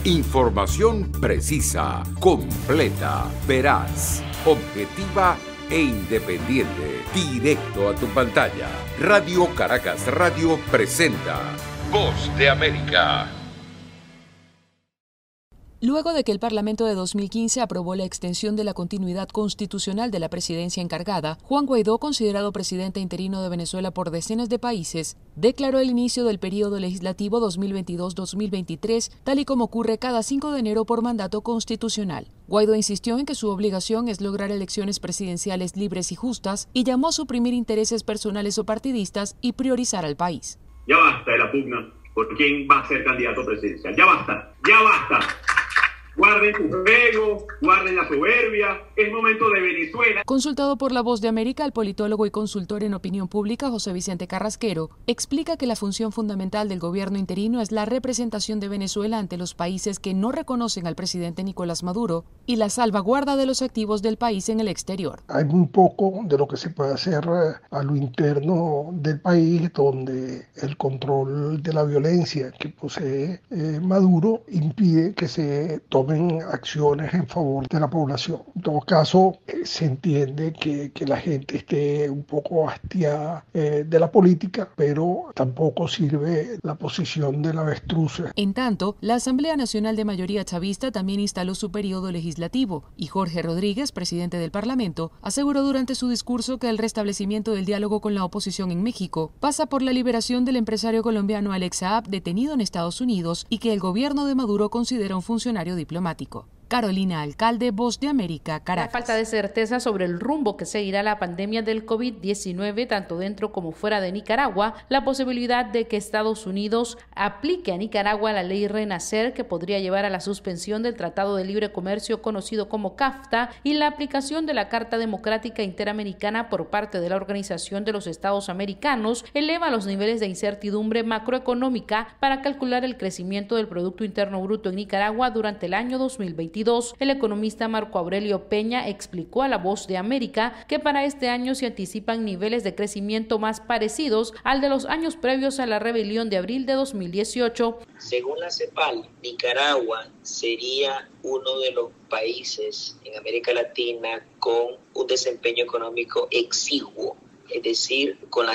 Información precisa, completa, veraz, objetiva e independiente. Directo a tu pantalla. Radio Caracas Radio presenta Voz de América. Luego de que el Parlamento de 2015 aprobó la extensión de la continuidad constitucional de la presidencia encargada, Juan Guaidó, considerado presidente interino de Venezuela por decenas de países, declaró el inicio del periodo legislativo 2022-2023, tal y como ocurre cada 5 de enero por mandato constitucional. Guaidó insistió en que su obligación es lograr elecciones presidenciales libres y justas y llamó a suprimir intereses personales o partidistas y priorizar al país. Ya basta de la pugna por quién va a ser candidato presidencial. Ya basta, ya basta. Guarden su ego, guarden la soberbia, es momento de Venezuela. Consultado por La Voz de América, el politólogo y consultor en opinión pública José Vicente Carrasquero explica que la función fundamental del gobierno interino es la representación de Venezuela ante los países que no reconocen al presidente Nicolás Maduro y la salvaguarda de los activos del país en el exterior. Hay muy poco de lo que se puede hacer a lo interno del país, donde el control de la violencia que posee Maduro impide que se tomen acciones en favor de la población. En todo caso, se entiende que la gente esté un poco hastiada de la política, pero tampoco sirve la posición del avestruz. En tanto, la Asamblea Nacional de Mayoría Chavista también instaló su periodo legislativo y Jorge Rodríguez, presidente del Parlamento, aseguró durante su discurso que el restablecimiento del diálogo con la oposición en México pasa por la liberación del empresario colombiano Alex Saab, detenido en Estados Unidos, y que el gobierno de Maduro considera un funcionario diplomático. Carolina Alcalde, Voz de América, Caracas. La falta de certeza sobre el rumbo que seguirá la pandemia del COVID-19, tanto dentro como fuera de Nicaragua, la posibilidad de que Estados Unidos aplique a Nicaragua la ley Renacer, que podría llevar a la suspensión del Tratado de Libre Comercio conocido como CAFTA, y la aplicación de la Carta Democrática Interamericana por parte de la Organización de los Estados Americanos, eleva los niveles de incertidumbre macroeconómica para calcular el crecimiento del Producto Interno Bruto en Nicaragua durante el año 2022. El economista Marco Aurelio Peña explicó a La Voz de América que para este año se anticipan niveles de crecimiento más parecidos al de los años previos a la rebelión de abril de 2018. Según la CEPAL, Nicaragua sería uno de los países en América Latina con un desempeño económico exiguo, es decir, con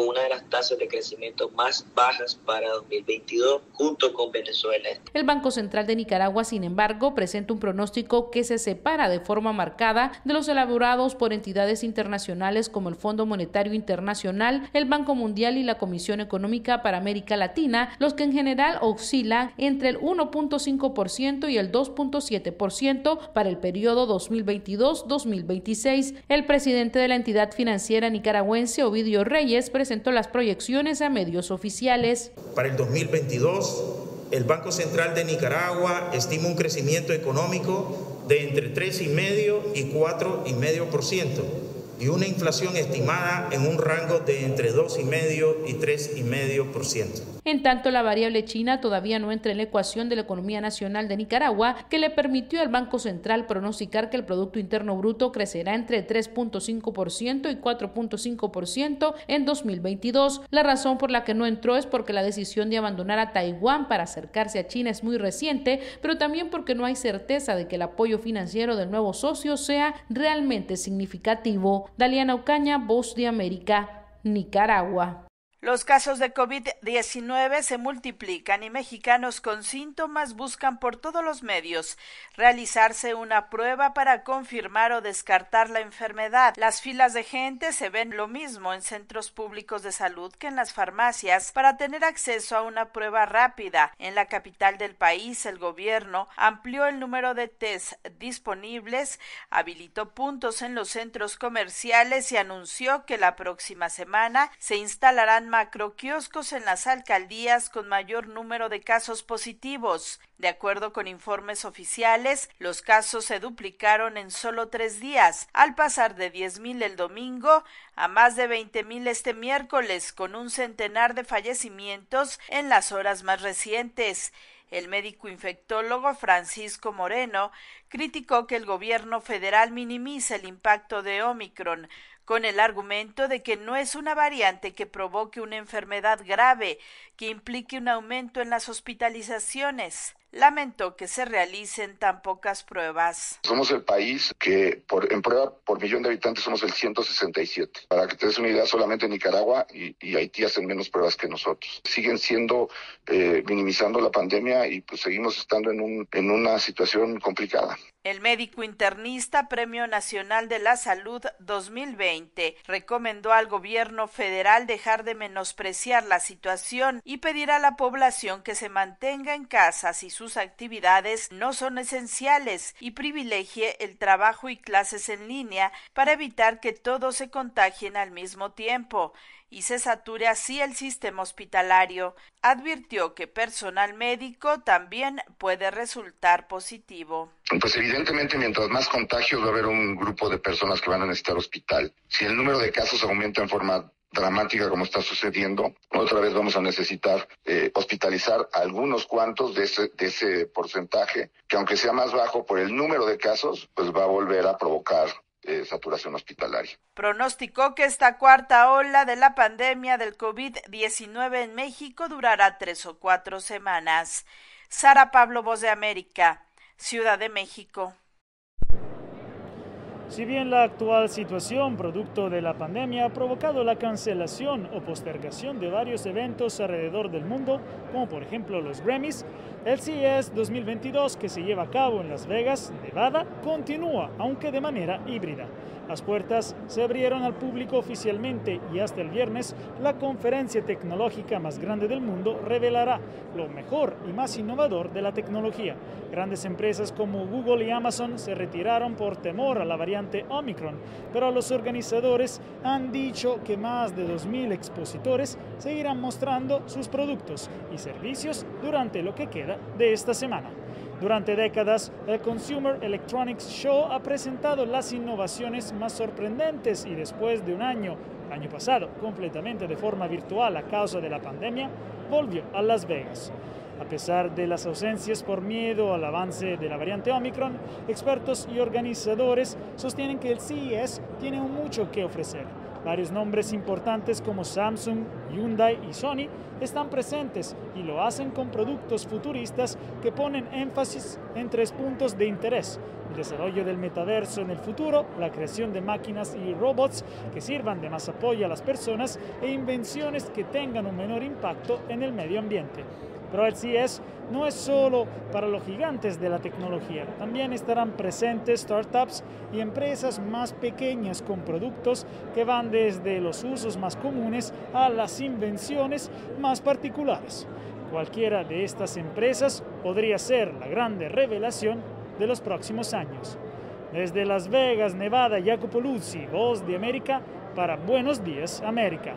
una de las tasas de crecimiento más bajas para 2022, junto con Venezuela. El Banco Central de Nicaragua, sin embargo, presenta un pronóstico que se separa de forma marcada de los elaborados por entidades internacionales como el Fondo Monetario Internacional, el Banco Mundial y la Comisión Económica para América Latina, los que en general oscilan entre el 1.5% y el 2.7% para el periodo 2022-2026. El presidente de la entidad financiera nicaragüense, Ovidio Reyes, presentó las proyecciones a medios oficiales. Para el 2022, el Banco Central de Nicaragua estima un crecimiento económico de entre 3,5% y 4,5% y una inflación estimada en un rango de entre 2,5% y 3,5%. En tanto, la variable china todavía no entra en la ecuación de la economía nacional de Nicaragua, que le permitió al Banco Central pronosticar que el Producto Interno Bruto crecerá entre 3.5% y 4.5% en 2022. La razón por la que no entró es porque la decisión de abandonar a Taiwán para acercarse a China es muy reciente, pero también porque no hay certeza de que el apoyo financiero del nuevo socio sea realmente significativo. Daliana Ocaña, Voz de América, Nicaragua. Los casos de COVID-19 se multiplican y mexicanos con síntomas buscan por todos los medios realizarse una prueba para confirmar o descartar la enfermedad. Las filas de gente se ven lo mismo en centros públicos de salud que en las farmacias para tener acceso a una prueba rápida. En la capital del país, el gobierno amplió el número de test disponibles, habilitó puntos en los centros comerciales y anunció que la próxima semana se instalarán macroquioscos en las alcaldías con mayor número de casos positivos. De acuerdo con informes oficiales, los casos se duplicaron en solo 3 días, al pasar de 10,000 el domingo a más de 20,000 este miércoles, con un centenar de fallecimientos en las horas más recientes. El médico infectólogo Francisco Moreno criticó que el gobierno federal minimiza el impacto de Omicron, con el argumento de que no es una variante que provoque una enfermedad grave que implique un aumento en las hospitalizaciones. lamentó que se realicen tan pocas pruebas. Somos el país que en prueba por millón de habitantes somos el 167. Para que te des una idea, solamente Nicaragua y Haití hacen menos pruebas que nosotros. Siguen siendo minimizando la pandemia y pues seguimos estando en una situación complicada. El médico internista Premio Nacional de la Salud 2020 recomendó al gobierno federal dejar de menospreciar la situación y pedir a la población que se mantenga en casa si sus actividades no son esenciales y privilegie el trabajo y clases en línea para evitar que todos se contagien al mismo tiempo y se sature así el sistema hospitalario. Advirtió que personal médico también puede resultar positivo. Pues evidentemente mientras más contagios va a haber un grupo de personas que van a necesitar hospital. Si el número de casos aumenta en forma dramática como está sucediendo, otra vez vamos a necesitar hospitalizar a algunos cuantos de ese porcentaje, que aunque sea más bajo por el número de casos, pues va a volver a provocar saturación hospitalaria. Pronosticó que esta cuarta ola de la pandemia del COVID-19 en México durará 3 o 4 semanas. Sara Pablo, Voz de América, Ciudad de México. Si bien la actual situación producto de la pandemia ha provocado la cancelación o postergación de varios eventos alrededor del mundo, como por ejemplo los Grammys, el CES 2022 que se lleva a cabo en Las Vegas, Nevada, continúa, aunque de manera híbrida. Las puertas se abrieron al público oficialmente y hasta el viernes la conferencia tecnológica más grande del mundo revelará lo mejor y más innovador de la tecnología. Grandes empresas como Google y Amazon se retiraron por temor a la variante Omicron, pero los organizadores han dicho que más de 2.000 expositores seguirán mostrando sus productos y servicios durante lo que queda de esta semana. Durante décadas, el Consumer Electronics Show ha presentado las innovaciones más sorprendentes y después de un año, el año pasado, completamente de forma virtual a causa de la pandemia, volvió a Las Vegas. A pesar de las ausencias por miedo al avance de la variante Omicron, expertos y organizadores sostienen que el CES tiene mucho que ofrecer. Varios nombres importantes como Samsung, Hyundai y Sony están presentes y lo hacen con productos futuristas que ponen énfasis en 3 puntos de interés: el desarrollo del metaverso en el futuro, la creación de máquinas y robots que sirvan de más apoyo a las personas e invenciones que tengan un menor impacto en el medio ambiente. Pero el CES no es solo para los gigantes de la tecnología, también estarán presentes startups y empresas más pequeñas con productos que van desde los usos más comunes a las invenciones más particulares. Cualquiera de estas empresas podría ser la grande revelación de los próximos años. Desde Las Vegas, Nevada, Jacopo Luzzi, Voz de América, para Buenos Días, América.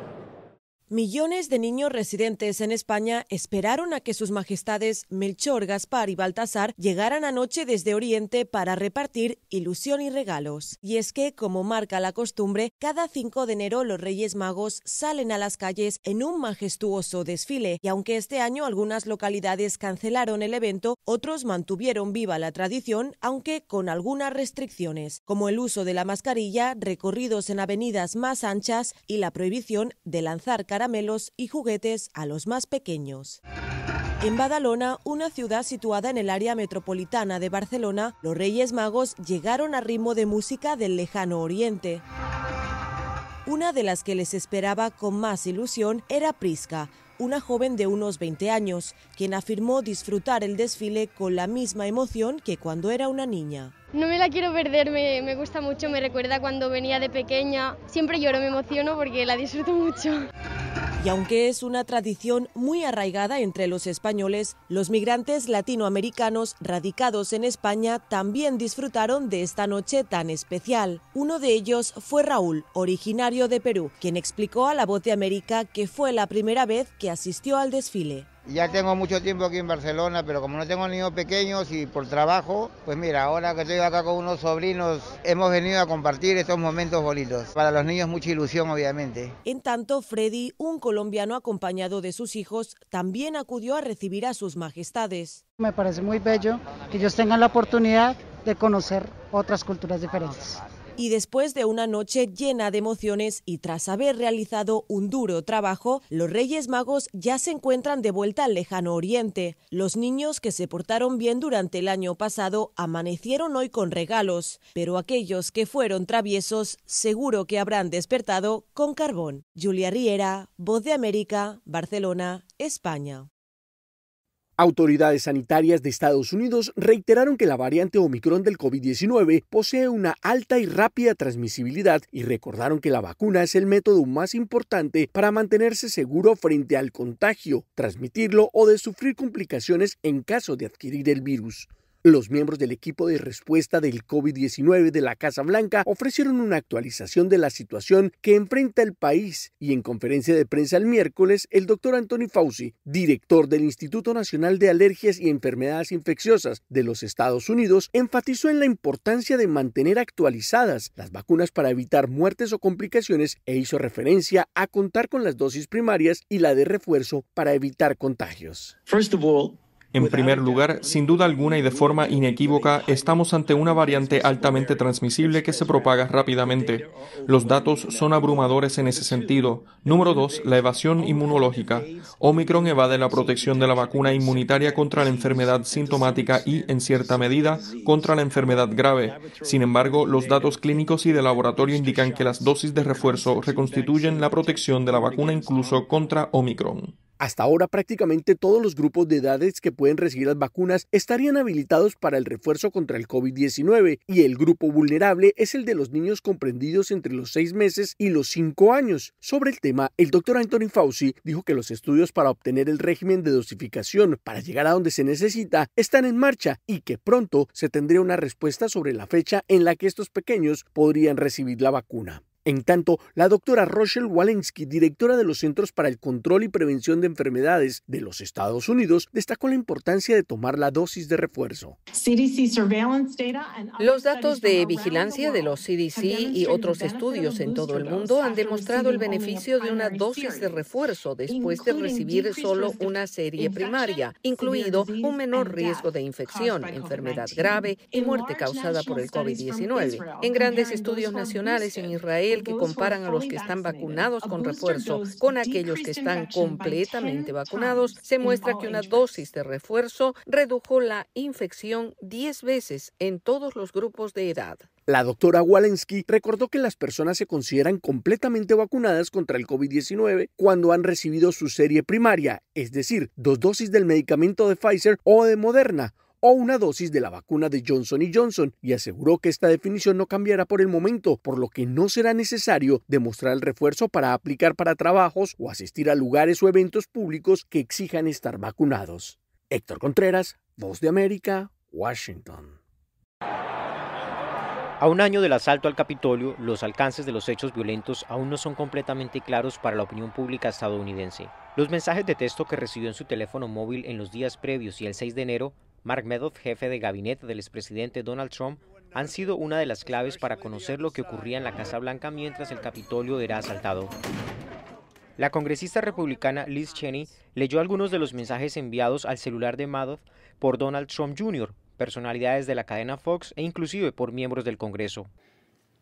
Millones de niños residentes en España esperaron a que sus majestades Melchor, Gaspar y Baltasar llegaran anoche desde Oriente para repartir ilusión y regalos. Y es que, como marca la costumbre, cada 5 de enero los Reyes Magos salen a las calles en un majestuoso desfile, y aunque este año algunas localidades cancelaron el evento, otros mantuvieron viva la tradición, aunque con algunas restricciones, como el uso de la mascarilla, recorridos en avenidas más anchas y la prohibición de lanzar caramelos y juguetes a los más pequeños. En Badalona, una ciudad situada en el área metropolitana de Barcelona, los Reyes Magos llegaron a ritmo de música del lejano Oriente. Una de las que les esperaba con más ilusión era Prisca, una joven de unos 20 años, quien afirmó disfrutar el desfile con la misma emoción que cuando era una niña. No me la quiero perder, me gusta mucho, me recuerda cuando venía de pequeña. Siempre lloro, me emociono porque la disfruto mucho. Y aunque es una tradición muy arraigada entre los españoles, los migrantes latinoamericanos radicados en España también disfrutaron de esta noche tan especial. Uno de ellos fue Raúl, originario de Perú, quien explicó a La Voz de América que fue la primera vez que asistió al desfile. Ya tengo mucho tiempo aquí en Barcelona, pero como no tengo niños pequeños y por trabajo, pues mira, ahora que estoy acá con unos sobrinos, hemos venido a compartir estos momentos bonitos. Para los niños mucha ilusión, obviamente. En tanto, Freddy, un colombiano acompañado de sus hijos, también acudió a recibir a sus majestades. Me parece muy bello que ellos tengan la oportunidad de conocer otras culturas diferentes. Y después de una noche llena de emociones y tras haber realizado un duro trabajo, los Reyes Magos ya se encuentran de vuelta al lejano oriente. Los niños que se portaron bien durante el año pasado amanecieron hoy con regalos, pero aquellos que fueron traviesos seguro que habrán despertado con carbón. Julia Riera, Voz de América, Barcelona, España. Autoridades sanitarias de Estados Unidos reiteraron que la variante Omicron del COVID-19 posee una alta y rápida transmisibilidad y recordaron que la vacuna es el método más importante para mantenerse seguro frente al contagio, transmitirlo o de sufrir complicaciones en caso de adquirir el virus. Los miembros del equipo de respuesta del COVID-19 de la Casa Blanca ofrecieron una actualización de la situación que enfrenta el país y en conferencia de prensa el miércoles, el doctor Anthony Fauci, director del Instituto Nacional de Alergias y Enfermedades Infecciosas de los Estados Unidos, enfatizó en la importancia de mantener actualizadas las vacunas para evitar muertes o complicaciones e hizo referencia a contar con las dosis primarias y la de refuerzo para evitar contagios. En primer lugar, sin duda alguna y de forma inequívoca, estamos ante una variante altamente transmisible que se propaga rápidamente. Los datos son abrumadores en ese sentido. Número 2, la evasión inmunológica. Omicron evade la protección de la vacuna inmunitaria contra la enfermedad sintomática y, en cierta medida, contra la enfermedad grave. Sin embargo, los datos clínicos y de laboratorio indican que las dosis de refuerzo reconstituyen la protección de la vacuna incluso contra Omicron. Hasta ahora prácticamente todos los grupos de edades que pueden recibir las vacunas estarían habilitados para el refuerzo contra el COVID-19 y el grupo vulnerable es el de los niños comprendidos entre los 6 meses y los 5 años. Sobre el tema, el doctor Anthony Fauci dijo que los estudios para obtener el régimen de dosificación para llegar a donde se necesita están en marcha y que pronto se tendría una respuesta sobre la fecha en la que estos pequeños podrían recibir la vacuna. En tanto, la doctora Rochelle Walensky, directora de los Centros para el Control y Prevención de Enfermedades de los Estados Unidos, destacó la importancia de tomar la dosis de refuerzo. Los datos de vigilancia de los CDC y otros estudios en todo el mundo han demostrado el beneficio de una dosis de refuerzo después de recibir solo una serie primaria, incluido un menor riesgo de infección, enfermedad grave y muerte causada por el COVID-19. En grandes estudios nacionales en Israel que comparan a los que están vacunados con refuerzo con aquellos que están completamente vacunados, se muestra que una dosis de refuerzo redujo la infección 10 veces en todos los grupos de edad. La doctora Walensky recordó que las personas se consideran completamente vacunadas contra el COVID-19 cuando han recibido su serie primaria, es decir, 2 dosis del medicamento de Pfizer o de Moderna, o una dosis de la vacuna de Johnson & Johnson, y aseguró que esta definición no cambiará por el momento, por lo que no será necesario demostrar el refuerzo para aplicar para trabajos o asistir a lugares o eventos públicos que exijan estar vacunados. Héctor Contreras, Voz de América, Washington. A un año del asalto al Capitolio, los alcances de los hechos violentos aún no son completamente claros para la opinión pública estadounidense. Los mensajes de texto que recibió en su teléfono móvil en los días previos y el 6 de enero, Mark Meadows, jefe de gabinete del expresidente Donald Trump, han sido una de las claves para conocer lo que ocurría en la Casa Blanca mientras el Capitolio era asaltado. La congresista republicana Liz Cheney leyó algunos de los mensajes enviados al celular de Meadows por Donald Trump Jr., personalidades de la cadena Fox e inclusive por miembros del Congreso.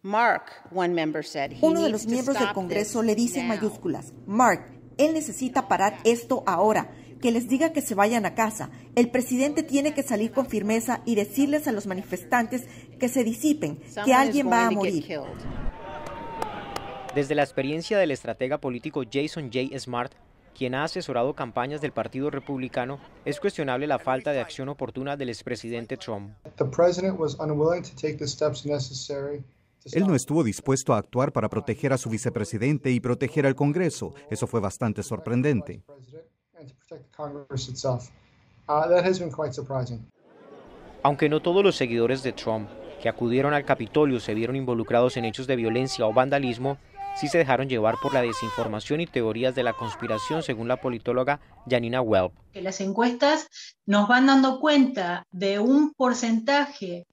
Uno de los miembros del Congreso le dice en mayúsculas, Mark, él necesita parar esto ahora, que les diga que se vayan a casa. El presidente tiene que salir con firmeza y decirles a los manifestantes que se disipen, que alguien va a morir. Desde la experiencia del estratega político Jason J. Smart, quien ha asesorado campañas del Partido Republicano, es cuestionable la falta de acción oportuna del expresidente Trump. Él no estuvo dispuesto a actuar para proteger a su vicepresidente y proteger al Congreso. Eso fue bastante sorprendente. Aunque no todos los seguidores de Trump que acudieron al Capitolio se vieron involucrados en hechos de violencia o vandalismo, sí se dejaron llevar por la desinformación y teorías de la conspiración, según la politóloga Janina Welp. Las encuestas nos van dando cuenta de un porcentaje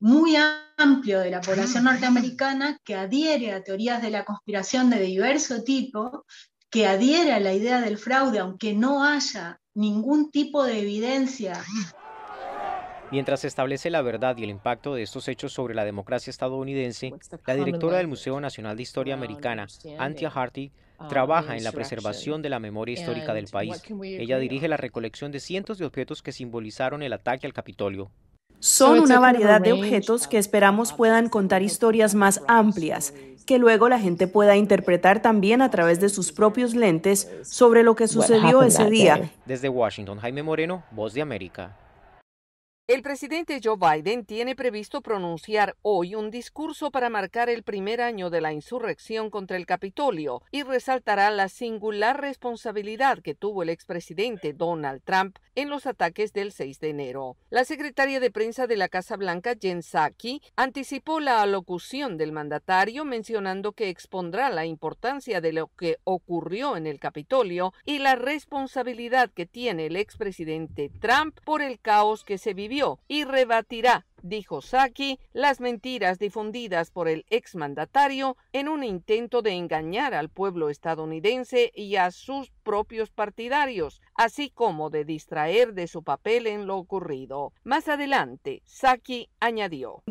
muy amplio de la población norteamericana que adhiere a teorías de la conspiración de diverso tipo, que adhiere a la idea del fraude, aunque no haya ningún tipo de evidencia. Mientras se establece la verdad y el impacto de estos hechos sobre la democracia estadounidense, la directora del Museo Nacional de Historia Americana, Antia Harty, trabaja en la preservación de la memoria histórica del país. Ella dirige la recolección de cientos de objetos que simbolizaron el ataque al Capitolio. Son una variedad de objetos que esperamos puedan contar historias más amplias, que luego la gente pueda interpretar también a través de sus propios lentes sobre lo que sucedió ese día. Desde Washington, Jaime Moreno, Voz de América. El presidente Joe Biden tiene previsto pronunciar hoy un discurso para marcar el primer año de la insurrección contra el Capitolio y resaltará la singular responsabilidad que tuvo el expresidente Donald Trump en los ataques del 6 de enero. La secretaria de prensa de la Casa Blanca, Jen Psaki, anticipó la alocución del mandatario mencionando que expondrá la importancia de lo que ocurrió en el Capitolio y la responsabilidad que tiene el expresidente Trump por el caos que se vivió y rebatirá, dijo Psaki, las mentiras difundidas por el exmandatario en un intento de engañar al pueblo estadounidense y a sus propios partidarios, así como de distraer de su papel en lo ocurrido. Más adelante, Psaki añadió: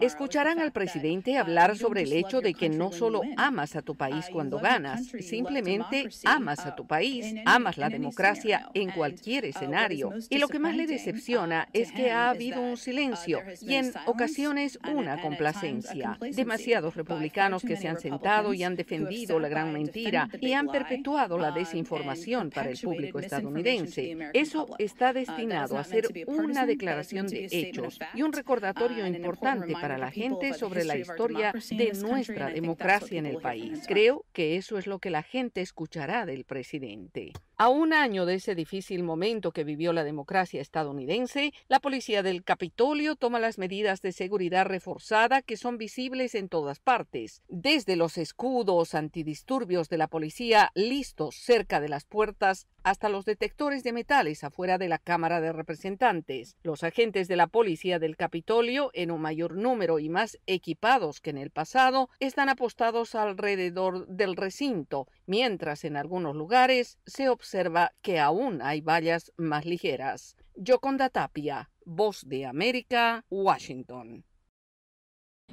escucharán al presidente hablar sobre el hecho de que no solo amas a tu país cuando ganas, simplemente amas a tu país, amas la democracia en cualquier escenario. Y lo que más le decepciona es que ha habido un silencio y en ocasiones una complacencia. Demasiados republicanos que se han sentado y han defendido la gran mentira y han perpetuado la desinformación para el público estadounidense. Eso está destinado a ser una declaración de hechos y un recordatorio importante para la gente sobre la historia de nuestra democracia en el país. Creo que eso es lo que la gente escuchará del presidente. A un año de ese difícil momento que vivió la democracia estadounidense, la policía del Capitolio toma las medidas de seguridad reforzada que son visibles en todas partes, desde los escudos antidisturbios de la policía listos cerca de las puertas hasta los detectores de metales afuera de la Cámara de Representantes. Los agentes de la policía del Capitolio, en un mayor número y más equipados que en el pasado, están apostados alrededor del recinto, mientras en algunos lugares se observa que aún hay vallas más ligeras. Yoconda Tapia, Voz de América, Washington.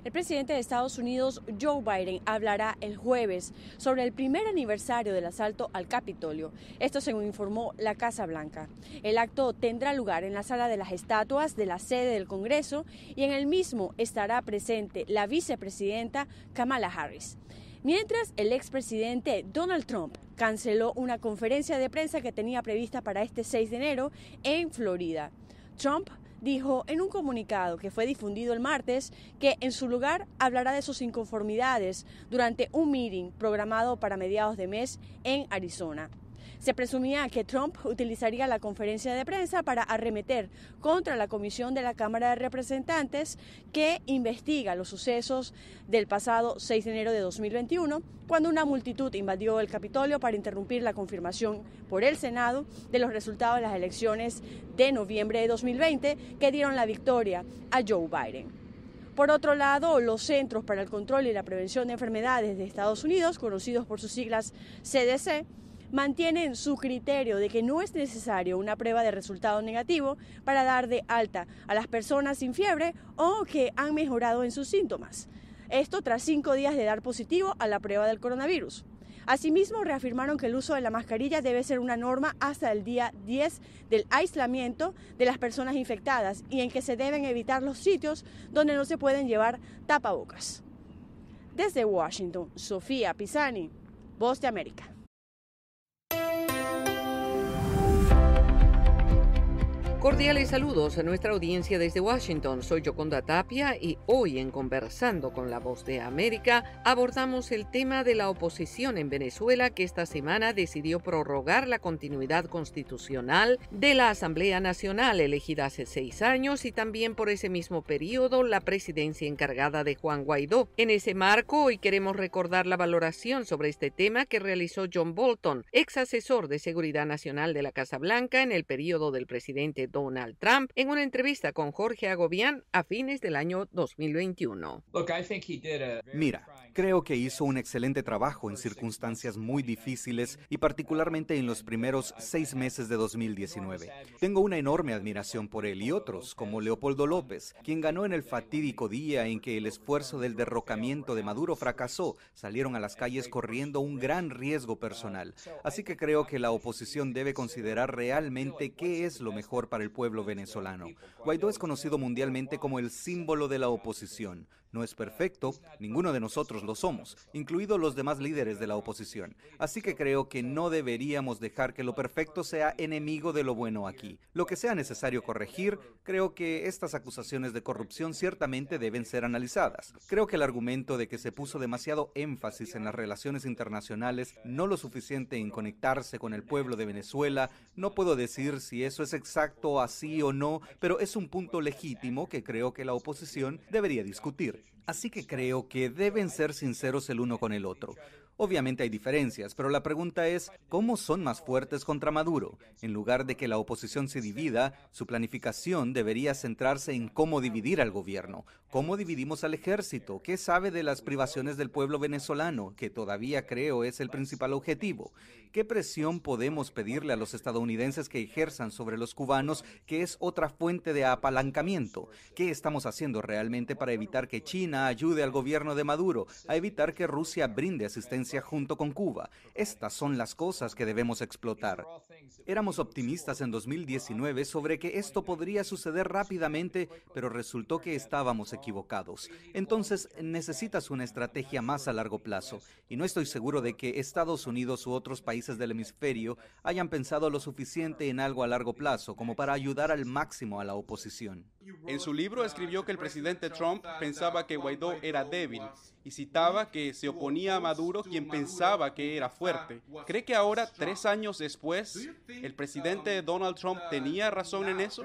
El presidente de Estados Unidos, Joe Biden, hablará el jueves sobre el primer aniversario del asalto al Capitolio. Esto según informó la Casa Blanca. El acto tendrá lugar en la sala de las estatuas de la sede del Congreso y en el mismo estará presente la vicepresidenta Kamala Harris. Mientras, el expresidente Donald Trump canceló una conferencia de prensa que tenía prevista para este 6 de enero en Florida. Trump dijo en un comunicado que fue difundido el martes que en su lugar hablará de sus inconformidades durante un meeting programado para mediados de mes en Arizona. Se presumía que Trump utilizaría la conferencia de prensa para arremeter contra la comisión de la Cámara de Representantes que investiga los sucesos del pasado 6 de enero de 2021, cuando una multitud invadió el Capitolio para interrumpir la confirmación por el Senado de los resultados de las elecciones de noviembre de 2020 que dieron la victoria a Joe Biden. Por otro lado, los Centros para el Control y la Prevención de Enfermedades de Estados Unidos, conocidos por sus siglas CDC, mantienen su criterio de que no es necesario una prueba de resultado negativo para dar de alta a las personas sin fiebre o que han mejorado en sus síntomas. Esto tras 5 días de dar positivo a la prueba del coronavirus. Asimismo, reafirmaron que el uso de la mascarilla debe ser una norma hasta el día 10 del aislamiento de las personas infectadas y en que se deben evitar los sitios donde no se pueden llevar tapabocas. Desde Washington, Sofía Pisani, Voz de América. Cordiales saludos a nuestra audiencia desde Washington. Soy Yoconda Tapia y hoy en Conversando con la Voz de América abordamos el tema de la oposición en Venezuela que esta semana decidió prorrogar la continuidad constitucional de la Asamblea Nacional elegida hace 6 años y también por ese mismo periodo la presidencia encargada de Juan Guaidó. En ese marco hoy queremos recordar la valoración sobre este tema que realizó John Bolton, ex asesor de Seguridad Nacional de la Casa Blanca en el periodo del presidente Donald Trump en una entrevista con Jorge Agobián a fines del año 2021. Mira, creo que hizo un excelente trabajo en circunstancias muy difíciles y particularmente en los primeros 6 meses de 2019. Tengo una enorme admiración por él y otros, como Leopoldo López, quien ganó en el fatídico día en que el esfuerzo del derrocamiento de Maduro fracasó. Salieron a las calles corriendo un gran riesgo personal. Así que creo que la oposición debe considerar realmente qué es lo mejor para el pueblo venezolano. Guaidó es conocido mundialmente como el símbolo de la oposición. No es perfecto, ninguno de nosotros lo somos, incluidos los demás líderes de la oposición. Así que creo que no deberíamos dejar que lo perfecto sea enemigo de lo bueno aquí. Lo que sea necesario corregir, creo que estas acusaciones de corrupción ciertamente deben ser analizadas. Creo que el argumento de que se puso demasiado énfasis en las relaciones internacionales, no lo suficiente en conectarse con el pueblo de Venezuela, no puedo decir si eso es exacto así o no, pero es un punto legítimo que creo que la oposición debería discutir. Así que creo que deben ser sinceros el uno con el otro. Obviamente hay diferencias, pero la pregunta es, ¿cómo son más fuertes contra Maduro? En lugar de que la oposición se divida, su planificación debería centrarse en cómo dividir al gobierno. ¿Cómo dividimos al ejército? ¿Qué sabe de las privaciones del pueblo venezolano? Que todavía creo es el principal objetivo. ¿Qué presión podemos pedirle a los estadounidenses que ejerzan sobre los cubanos, que es otra fuente de apalancamiento? ¿Qué estamos haciendo realmente para evitar que China ayude al gobierno de Maduro, a evitar que Rusia brinde asistencia junto con Cuba? Estas son las cosas que debemos explotar. Éramos optimistas en 2019 sobre que esto podría suceder rápidamente, pero resultó que estábamos equivocados. Entonces necesitas una estrategia más a largo plazo, y no estoy seguro de que Estados Unidos u otros países del hemisferio hayan pensado lo suficiente en algo a largo plazo como para ayudar al máximo a la oposición. En su libro escribió que el presidente Trump pensaba que Guaidó era débil y citaba que se oponía a Maduro, quien pensaba que era fuerte. ¿Cree que ahora, 3 años después, el presidente Donald Trump tenía razón en eso?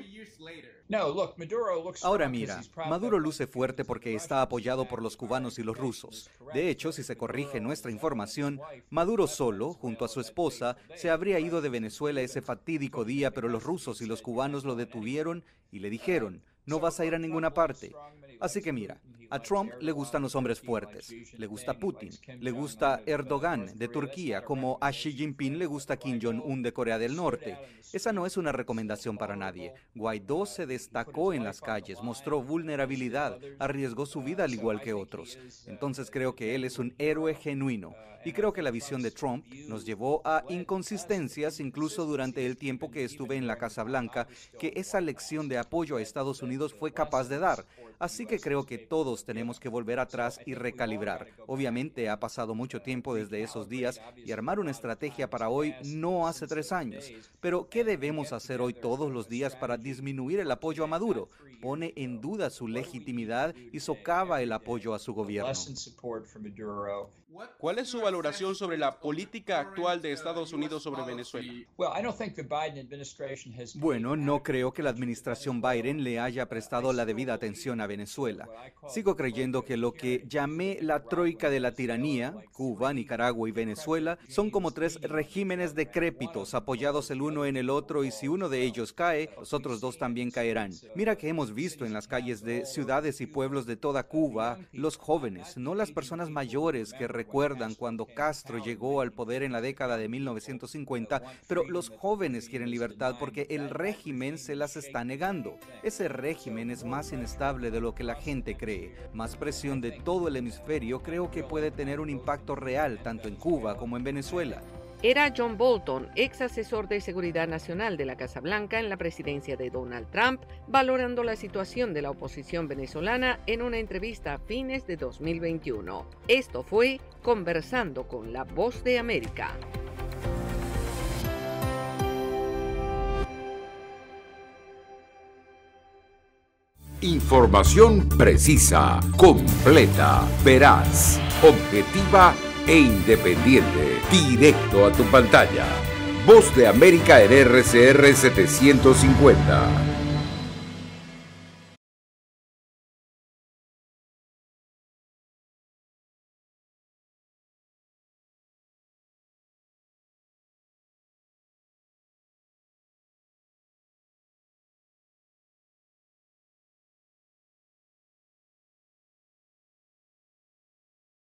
Ahora mira, Maduro luce fuerte porque está apoyado por los cubanos y los rusos. De hecho, si se corrige nuestra información, Maduro solo, junto a su esposa, se habría ido de Venezuela ese fatídico día, pero los rusos y los cubanos lo detuvieron y le dijeron, no vas a ir a ninguna parte. Así que mira, a Trump le gustan los hombres fuertes, le gusta Putin, le gusta Erdogan de Turquía, como a Xi Jinping le gusta Kim Jong-un de Corea del Norte. Esa no es una recomendación para nadie. Guaidó se destacó en las calles, mostró vulnerabilidad, arriesgó su vida al igual que otros. Entonces creo que él es un héroe genuino. Y creo que la visión de Trump nos llevó a inconsistencias incluso durante el tiempo que estuve en la Casa Blanca, que esa lección de apoyo a Estados Unidos fue capaz de dar. Así que creo que todos tenemos que volver atrás y recalibrar. Obviamente ha pasado mucho tiempo desde esos días y armar una estrategia para hoy no hace 3 años. Pero ¿qué debemos hacer hoy todos los días para disminuir el apoyo a Maduro? Pone en duda su legitimidad y socava el apoyo a su gobierno. ¿Cuál es su valoración sobre la política actual de Estados Unidos sobre Venezuela? Bueno, no creo que la administración Biden le haya prestado la debida atención a Venezuela. Sigo creyendo que lo que llamé la troika de la tiranía, Cuba, Nicaragua y Venezuela, son como 3 regímenes decrépitos apoyados el uno en el otro, y si uno de ellos cae, los otros 2 también caerán. Mira que hemos visto en las calles de ciudades y pueblos de toda Cuba, los jóvenes, no las personas mayores que recuerdan cuando Castro llegó al poder en la década de 1950, pero los jóvenes quieren libertad porque el régimen se las está negando. Ese régimen es más inestable de lo que la gente cree. Más presión de todo el hemisferio creo que puede tener un impacto real tanto en Cuba como en Venezuela. Era John Bolton, ex asesor de Seguridad Nacional de la Casa Blanca en la presidencia de Donald Trump, valorando la situación de la oposición venezolana en una entrevista a fines de 2021. Esto fue Conversando con la Voz de América. Información precisa, completa, veraz, objetiva e independiente. Directo a tu pantalla. Voz de América en RCR 750.